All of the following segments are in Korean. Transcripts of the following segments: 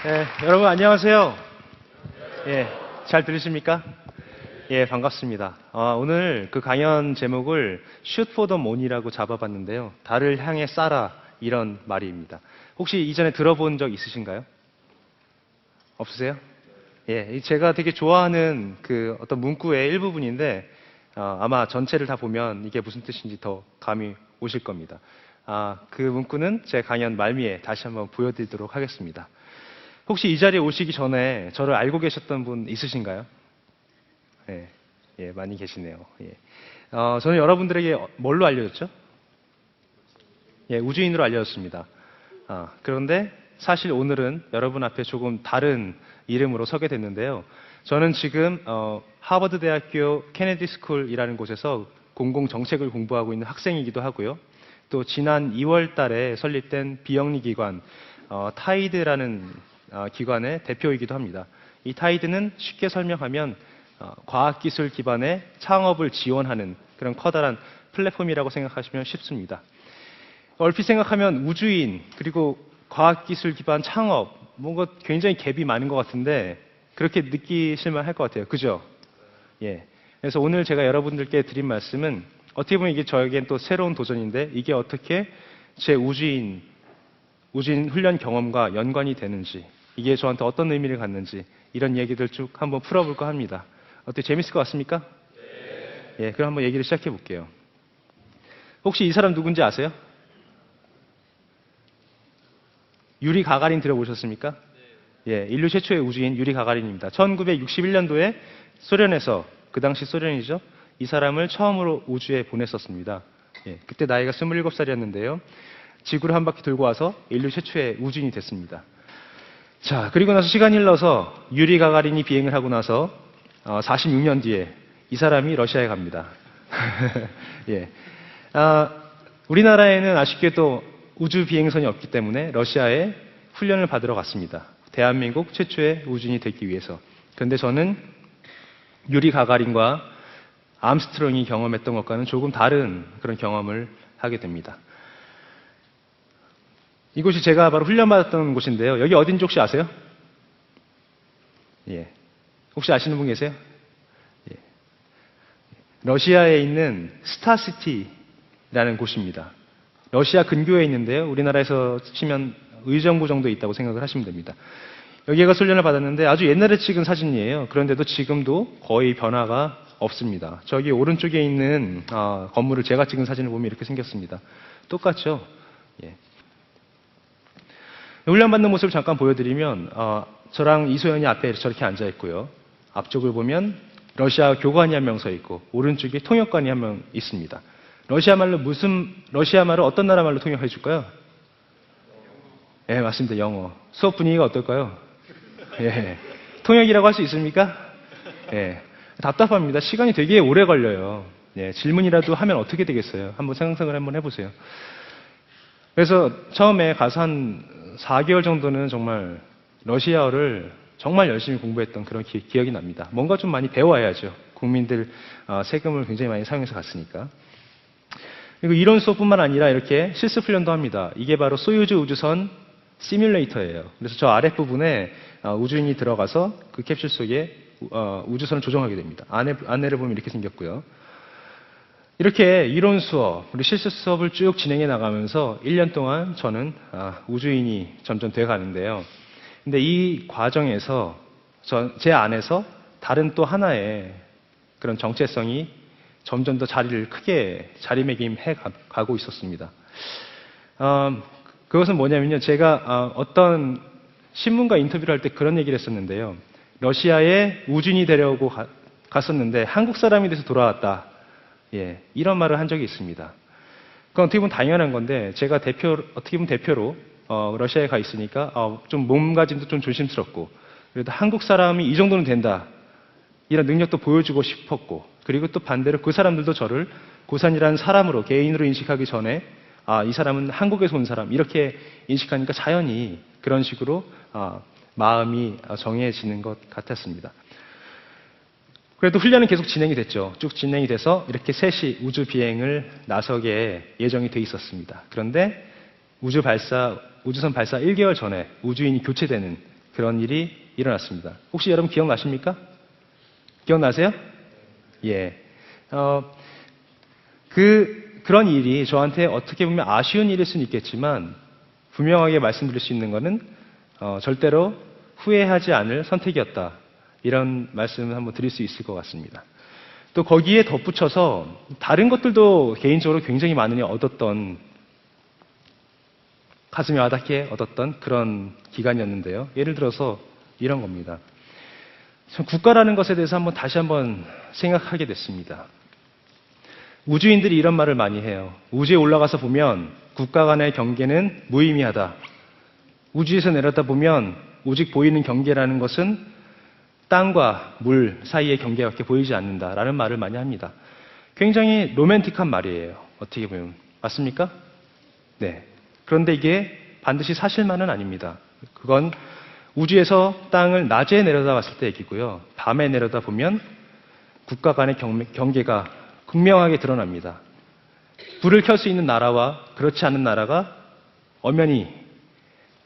네, 여러분 안녕하세요. 예, 잘 들으십니까? 예, 반갑습니다. 오늘 그 강연 제목을 Shoot for the Moon이라고 잡아봤는데요. 달을 향해 쏴라 이런 말입니다. 혹시 이전에 들어본 적 있으신가요? 없으세요? 예, 제가 되게 좋아하는 그 어떤 문구의 일부분인데 아마 전체를 다 보면 이게 무슨 뜻인지 더 감이 오실 겁니다. 그 문구는 제 강연 말미에 다시 한번 보여드리도록 하겠습니다. 혹시 이 자리에 오시기 전에 저를 알고 계셨던 분 있으신가요? 예, 예, 많이 계시네요. 예. 저는 여러분들에게 뭘로 알려졌죠? 예, 우주인으로 알려졌습니다. 그런데 사실 오늘은 여러분 앞에 조금 다른 이름으로 서게 됐는데요. 저는 지금 하버드 대학교 케네디 스쿨이라는 곳에서 공공정책을 공부하고 있는 학생이기도 하고요. 또 지난 2월 달에 설립된 비영리 기관 타이드라는 기관의 대표이기도 합니다. 이 타이드는 쉽게 설명하면 과학기술 기반의 창업을 지원하는 그런 커다란 플랫폼이라고 생각하시면 쉽습니다. 얼핏 생각하면 우주인 그리고 과학기술 기반 창업 뭔가 굉장히 갭이 많은 것 같은데 그렇게 느끼실만 할 것 같아요. 그죠? 예. 그래서 오늘 제가 여러분들께 드린 말씀은 어떻게 보면 이게 저에겐 또 새로운 도전인데 이게 어떻게 제 우주인 훈련 경험과 연관이 되는지 이게 저한테 어떤 의미를 갖는지 이런 얘기들 쭉 한번 풀어볼까 합니다. 어때 재밌을 것 같습니까? 네. 예, 그럼 한번 얘기를 시작해 볼게요. 혹시 이 사람 누군지 아세요? 유리 가가린 들어보셨습니까? 예, 인류 최초의 우주인 유리 가가린입니다. 1961년도에 소련에서 그 당시 소련이죠. 이 사람을 처음으로 우주에 보냈었습니다. 예, 그때 나이가 27살이었는데요. 지구를 한 바퀴 돌고 와서 인류 최초의 우주인이 됐습니다. 자, 그리고 나서 시간이 흘러서 유리 가가린이 비행을 하고 나서 46년 뒤에 이 사람이 러시아에 갑니다. 예. 우리나라에는 아쉽게도 우주 비행선이 없기 때문에 러시아에 훈련을 받으러 갔습니다. 대한민국 최초의 우주인이 되기 위해서. 그런데 저는 유리 가가린과 암스트롱이 경험했던 것과는 조금 다른 그런 경험을 하게 됩니다. 이곳이 제가 바로 훈련받았던 곳인데요. 여기 어딘지 혹시 아세요? 예. 혹시 아시는 분 계세요? 예. 러시아에 있는 스타시티라는 곳입니다. 러시아 근교에 있는데요. 우리나라에서 치면 의정부 정도에 있다고 생각을 하시면 됩니다. 여기가 훈련을 받았는데 아주 옛날에 찍은 사진이에요. 그런데도 지금도 거의 변화가 없습니다. 저기 오른쪽에 있는 건물을 제가 찍은 사진을 보면 이렇게 생겼습니다. 똑같죠? 예. 훈련받는 모습을 잠깐 보여드리면 저랑 이소연이 앞에 저렇게 앉아있고요. 앞쪽을 보면 러시아 교관이 한 명 서 있고 오른쪽에 통역관이 한 명 있습니다. 러시아 말로 어떤 나라 말로 통역해 줄까요? 예, 맞습니다. 영어. 수업 분위기가 어떨까요? 예. 통역이라고 할 수 있습니까? 예. 답답합니다. 시간이 되게 오래 걸려요. 예, 질문이라도 하면 어떻게 되겠어요? 한번 상상을 한번 해보세요. 그래서 처음에 가서 한 4개월 정도는 정말 러시아어를 정말 열심히 공부했던 그런 기억이 납니다. 뭔가 좀 많이 배워야죠. 국민들 세금을 굉장히 많이 사용해서 갔으니까. 그리고 이론 수업뿐만 아니라 이렇게 실습 훈련도 합니다. 이게 바로 소유즈 우주선 시뮬레이터예요. 그래서 저 아랫부분에 우주인이 들어가서 그 캡슐 속에 우주선을 조종하게 됩니다. 안내를 보면 이렇게 생겼고요. 이렇게 이론 수업, 그리고 실습 수업을 쭉 진행해 나가면서 1년 동안 저는 우주인이 점점 돼 가는데요. 근데 이 과정에서 제 안에서 다른 또 하나의 그런 정체성이 점점 더 자리를 크게 자리매김해 가고 있었습니다. 그것은 뭐냐면요. 제가 어떤 신문과 인터뷰를 할 때 그런 얘기를 했었는데요. 러시아에 우주인이 되려고 갔었는데 한국 사람이 돼서 돌아왔다. 예, 이런 말을 한 적이 있습니다. 그건 어떻게 보면 당연한 건데 제가 어떻게 보면 대표로 러시아에 가 있으니까 좀 몸가짐도 좀 조심스럽고 그래도 한국 사람이 이 정도는 된다. 이런 능력도 보여주고 싶었고 그리고 또 반대로 그 사람들도 저를 고산이라는 사람으로 개인으로 인식하기 전에 이 사람은 한국에서 온 사람 이렇게 인식하니까 자연히 그런 식으로 마음이 정해지는 것 같았습니다. 그래도 훈련은 계속 진행이 됐죠. 쭉 진행이 돼서 이렇게 셋이 우주 비행을 나서게 예정이 돼 있었습니다. 그런데 우주선 발사 1개월 전에 우주인이 교체되는 그런 일이 일어났습니다. 혹시 여러분 기억나십니까? 기억나세요? 예. 그런 일이 저한테 어떻게 보면 아쉬운 일일 수는 있겠지만 분명하게 말씀드릴 수 있는 것은 절대로 후회하지 않을 선택이었다. 이런 말씀을 한번 드릴 수 있을 것 같습니다. 또 거기에 덧붙여서 다른 것들도 개인적으로 굉장히 많이 얻었던, 가슴이 와닿게 얻었던 그런 기간이었는데요. 예를 들어서 이런 겁니다. 국가라는 것에 대해서 다시 한번 생각하게 됐습니다. 우주인들이 이런 말을 많이 해요. 우주에 올라가서 보면 국가 간의 경계는 무의미하다. 우주에서 내려다 보면 오직 보이는 경계라는 것은 땅과 물 사이의 경계밖에 보이지 않는다라는 말을 많이 합니다. 굉장히 로맨틱한 말이에요. 어떻게 보면. 맞습니까? 네. 그런데 이게 반드시 사실만은 아닙니다. 그건 우주에서 땅을 낮에 내려다봤을 때 얘기고요. 밤에 내려다보면 국가 간의 경계가 극명하게 드러납니다. 불을 켤 수 있는 나라와 그렇지 않은 나라가 엄연히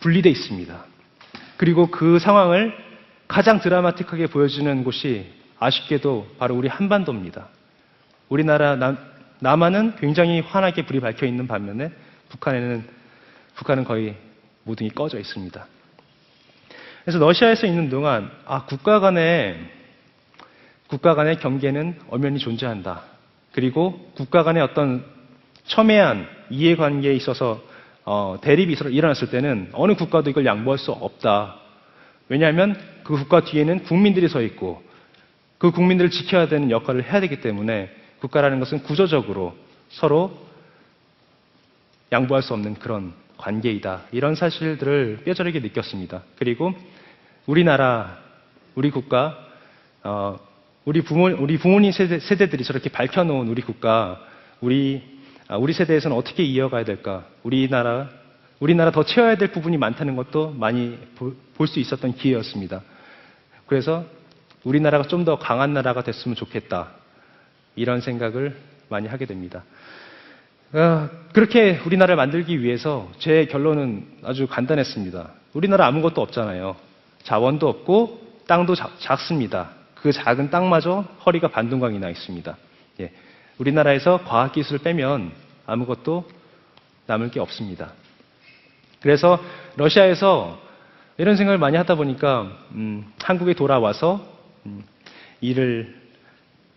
분리되어 있습니다. 그리고 그 상황을 가장 드라마틱하게 보여주는 곳이 아쉽게도 바로 우리 한반도입니다. 우리나라 남한은 굉장히 환하게 불이 밝혀 있는 반면에 북한은 거의 모든 게 꺼져 있습니다. 그래서 러시아에서 있는 동안 국가 간의 경계는 엄연히 존재한다. 그리고 국가 간의 어떤 첨예한 이해관계에 있어서 대립이 일어났을 때는 어느 국가도 이걸 양보할 수 없다. 왜냐하면 그 국가 뒤에는 국민들이 서 있고 그 국민들을 지켜야 되는 역할을 해야 되기 때문에 국가라는 것은 구조적으로 서로 양보할 수 없는 그런 관계이다. 이런 사실들을 뼈저리게 느꼈습니다. 그리고 우리나라, 우리 국가, 우리 부모님 세대들이 저렇게 밝혀놓은 우리 국가, 우리 세대에서는 어떻게 이어가야 될까? 우리나라 더 채워야 될 부분이 많다는 것도 많이 볼 수 있었던 기회였습니다. 그래서 우리나라가 좀 더 강한 나라가 됐으면 좋겠다. 이런 생각을 많이 하게 됩니다. 그렇게 우리나라를 만들기 위해서 제 결론은 아주 간단했습니다. 우리나라 아무것도 없잖아요. 자원도 없고 땅도 작습니다. 그 작은 땅마저 허리가 반둥강이 나 있습니다. 예. 우리나라에서 과학기술을 빼면 아무것도 남을 게 없습니다. 그래서 러시아에서 이런 생각을 많이 하다 보니까 한국에 돌아와서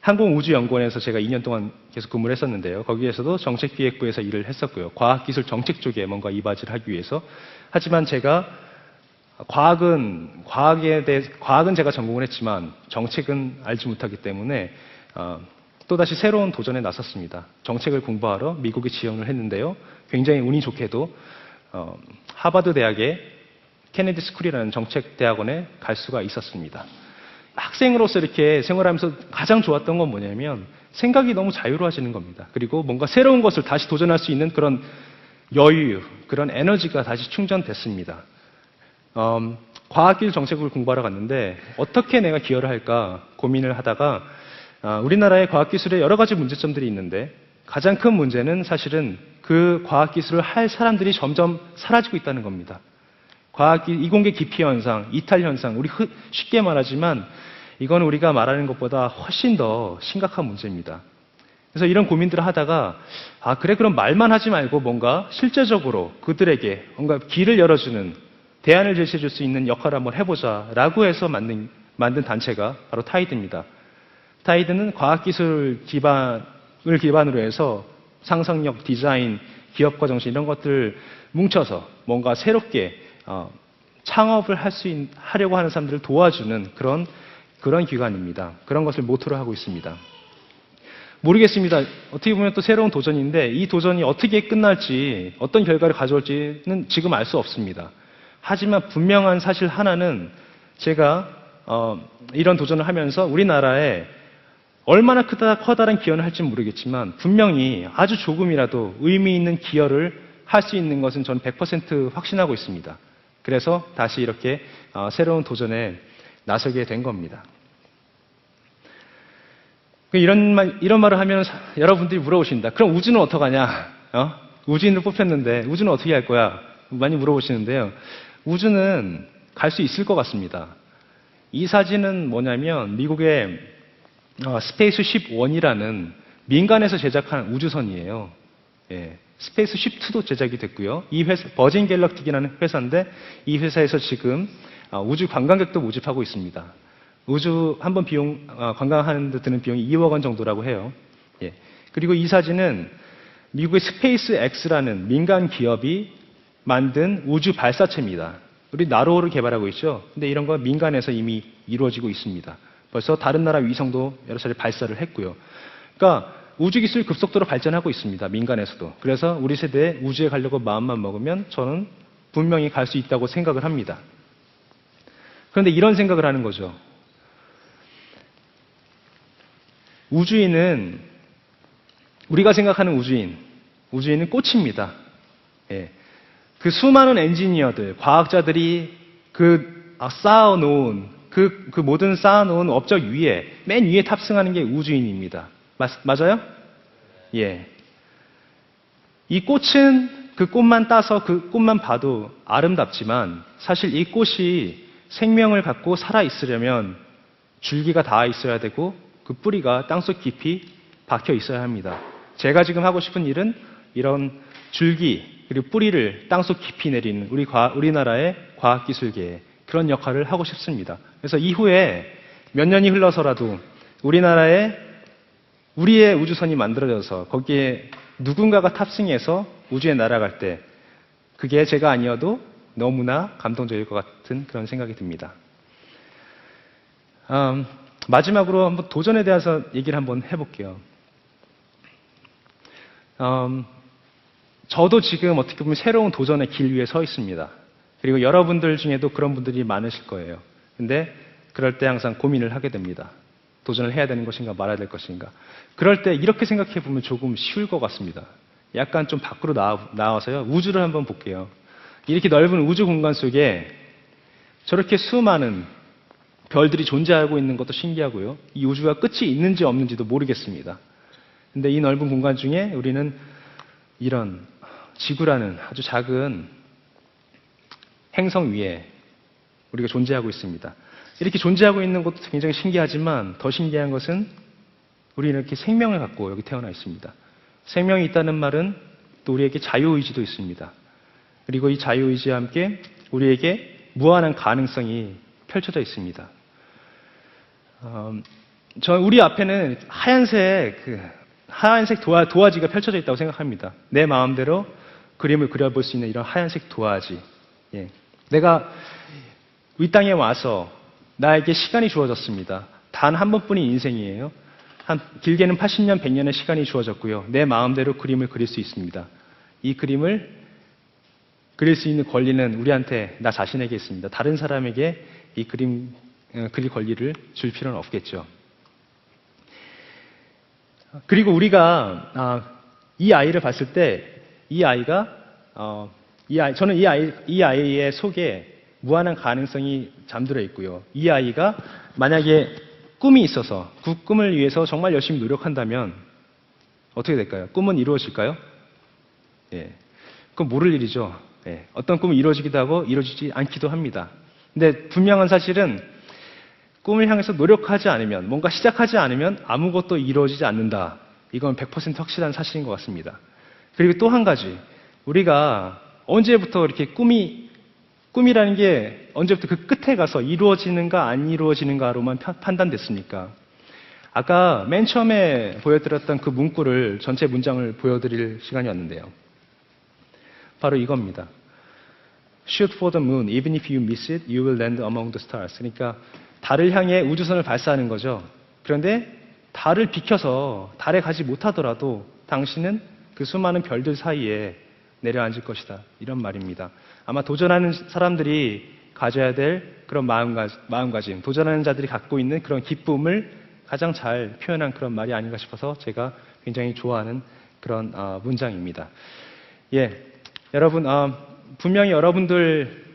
항공우주연구원에서 제가 2년 동안 계속 근무를 했었는데요. 거기에서도 정책기획부에서 일을 했었고요. 과학기술 정책 쪽에 뭔가 이바지를 하기 위해서. 하지만 제가 과학은 제가 전공을 했지만 정책은 알지 못하기 때문에 또다시 새로운 도전에 나섰습니다. 정책을 공부하러 미국에 지원을 했는데요. 굉장히 운이 좋게도 하버드 대학의 케네디 스쿨이라는 정책대학원에 갈 수가 있었습니다. 학생으로서 이렇게 생활하면서 가장 좋았던 건 뭐냐면 생각이 너무 자유로워지는 겁니다. 그리고 뭔가 새로운 것을 다시 도전할 수 있는 그런 여유, 그런 에너지가 다시 충전됐습니다. 과학기술 정책을 공부하러 갔는데 어떻게 내가 기여를 할까 고민을 하다가 우리나라의 과학기술에 여러 가지 문제점들이 있는데 가장 큰 문제는 사실은 그 과학기술을 할 사람들이 점점 사라지고 있다는 겁니다. 이공계 기피 현상, 이탈 현상, 우리 쉽게 말하지만 이건 우리가 말하는 것보다 훨씬 더 심각한 문제입니다. 그래서 이런 고민들을 하다가 그래 그럼 말만 하지 말고 뭔가 실제적으로 그들에게 뭔가 길을 열어주는 대안을 제시해 줄 수 있는 역할을 한번 해보자라고 해서 만든 단체가 바로 타이드입니다. 타이드는 과학기술 기반을 기반으로 해서 상상력, 디자인, 기업가 정신 이런 것들을 뭉쳐서 뭔가 새롭게 창업을 하려고 하는 사람들을 도와주는 그런 기관입니다. 그런 것을 모토로 하고 있습니다. 모르겠습니다. 어떻게 보면 또 새로운 도전인데 이 도전이 어떻게 끝날지 어떤 결과를 가져올지는 지금 알 수 없습니다. 하지만 분명한 사실 하나는 제가 이런 도전을 하면서 우리나라에 얼마나 커다란 기여를 할지는 모르겠지만 분명히 아주 조금이라도 의미 있는 기여를 할 수 있는 것은 저는 100% 확신하고 있습니다. 그래서 다시 이렇게 새로운 도전에 나서게 된 겁니다. 이런 말을 하면 여러분들이 물어보신다. 그럼 우주는 어떡하냐? 우주인을 뽑혔는데 우주는 어떻게 할 거야? 많이 물어보시는데요. 우주는 갈 수 있을 것 같습니다. 이 사진은 뭐냐면 미국의 스페이스쉽 1이라는 민간에서 제작한 우주선이에요. 예, 스페이스쉽 2도 제작이 됐고요. 이 회사 버진 갤럭틱이라는 회사인데 이 회사에서 지금 우주 관광객도 모집하고 있습니다. 우주 한번 비용 관광하는 데 드는 비용이 2억 원 정도라고 해요. 예. 그리고 이 사진은 미국의 스페이스 X라는 민간 기업이 만든 우주 발사체입니다. 우리 나로호를 개발하고 있죠. 근데 이런 거 민간에서 이미 이루어지고 있습니다. 벌써 다른 나라 위성도 여러 차례 발사를 했고요. 그러니까 우주 기술이 급속도로 발전하고 있습니다. 민간에서도. 그래서 우리 세대에 우주에 가려고 마음만 먹으면 저는 분명히 갈 수 있다고 생각을 합니다. 그런데 이런 생각을 하는 거죠. 우주인은 우리가 생각하는 우주인은 꽃입니다. 예. 그 수많은 엔지니어들, 과학자들이 쌓아놓은 모든 쌓아놓은 업적 위에 맨 위에 탑승하는 게 우주인입니다. 맞아요? 예. 이 꽃은 그 꽃만 따서 그 꽃만 봐도 아름답지만 사실 이 꽃이 생명을 갖고 살아 있으려면 줄기가 닿아 있어야 되고 그 뿌리가 땅속 깊이 박혀 있어야 합니다. 제가 지금 하고 싶은 일은 이런 줄기 그리고 뿌리를 땅속 깊이 내리는 우리나라의 과학기술계에 그런 역할을 하고 싶습니다. 그래서 이후에 몇 년이 흘러서라도 우리의 우주선이 만들어져서 거기에 누군가가 탑승해서 우주에 날아갈 때 그게 제가 아니어도 너무나 감동적일 것 같은 그런 생각이 듭니다. 마지막으로 한번 도전에 대해서 얘기를 한번 해볼게요. 저도 지금 어떻게 보면 새로운 도전의 길 위에 서 있습니다. 그리고 여러분들 중에도 그런 분들이 많으실 거예요. 근데 그럴 때 항상 고민을 하게 됩니다. 도전을 해야 되는 것인가 말아야 될 것인가. 그럴 때 이렇게 생각해 보면 조금 쉬울 것 같습니다. 약간 좀 밖으로 나와서요. 우주를 한번 볼게요. 이렇게 넓은 우주 공간 속에 저렇게 수많은 별들이 존재하고 있는 것도 신기하고요. 이 우주가 끝이 있는지 없는지도 모르겠습니다. 근데 이 넓은 공간 중에 우리는 이런 지구라는 아주 작은 행성 위에 우리가 존재하고 있습니다. 이렇게 존재하고 있는 것도 굉장히 신기하지만 더 신기한 것은 우리는 이렇게 생명을 갖고 여기 태어나 있습니다. 생명이 있다는 말은 또 우리에게 자유의지도 있습니다. 그리고 이 자유의지와 함께 우리에게 무한한 가능성이 펼쳐져 있습니다. 우리 앞에는 하얀색 도화지가 펼쳐져 있다고 생각합니다. 내 마음대로 그림을 그려볼 수 있는 이런 하얀색 도화지. 예. 내가 이 땅에 와서 나에게 시간이 주어졌습니다. 단 한 번뿐인 인생이에요. 길게는 80년, 100년의 시간이 주어졌고요. 내 마음대로 그림을 그릴 수 있습니다. 이 그림을 그릴 수 있는 권리는 우리한테 나 자신에게 있습니다. 다른 사람에게 이 그림 그릴 권리를 줄 필요는 없겠죠. 그리고 우리가 이 아이를 봤을 때 저는 이 아이의 속에 무한한 가능성이 잠들어 있고요. 이 아이가 만약에 꿈이 있어서 그 꿈을 위해서 정말 열심히 노력한다면 어떻게 될까요? 꿈은 이루어질까요? 예. 그건 모를 일이죠. 예. 어떤 꿈은 이루어지기도 하고 이루어지지 않기도 합니다. 근데 분명한 사실은 꿈을 향해서 노력하지 않으면, 뭔가 시작하지 않으면 아무것도 이루어지지 않는다. 이건 100% 확실한 사실인 것 같습니다. 그리고 또 한 가지, 우리가 언제부터 이렇게 꿈이라는 게 언제부터 그 끝에 가서 이루어지는가 안 이루어지는가로만 판단됐습니까? 아까 맨 처음에 보여드렸던 그 문구를 전체 문장을 보여드릴 시간이었는데요. 바로 이겁니다. Shoot for the moon. Even if you miss it, you will land among the stars. 그러니까 달을 향해 우주선을 발사하는 거죠. 그런데 달을 비켜서 달에 가지 못하더라도 당신은 그 수많은 별들 사이에 내려앉을 것이다. 이런 말입니다. 아마 도전하는 사람들이 가져야 될 그런 마음가짐, 도전하는 자들이 갖고 있는 그런 기쁨을 가장 잘 표현한 그런 말이 아닌가 싶어서 제가 굉장히 좋아하는 그런 문장입니다. 예, 여러분, 분명히 여러분들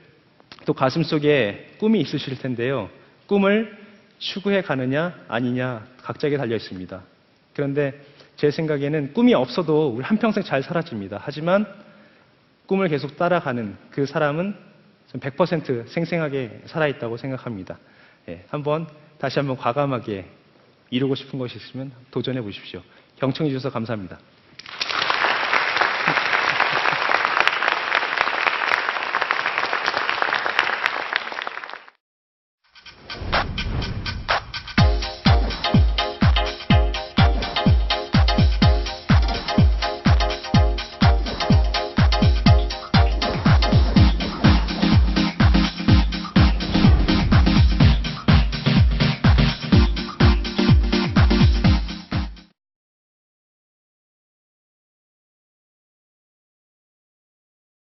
또 가슴속에 꿈이 있으실 텐데요. 꿈을 추구해 가느냐 아니냐 각자에게 달려 있습니다. 그런데 제 생각에는 꿈이 없어도 우리 한평생 잘 살아집니다. 하지만 꿈을 계속 따라가는 그 사람은 100% 생생하게 살아있다고 생각합니다. 예, 다시 한번 과감하게 이루고 싶은 것이 있으면 도전해 보십시오. 경청해 주셔서 감사합니다.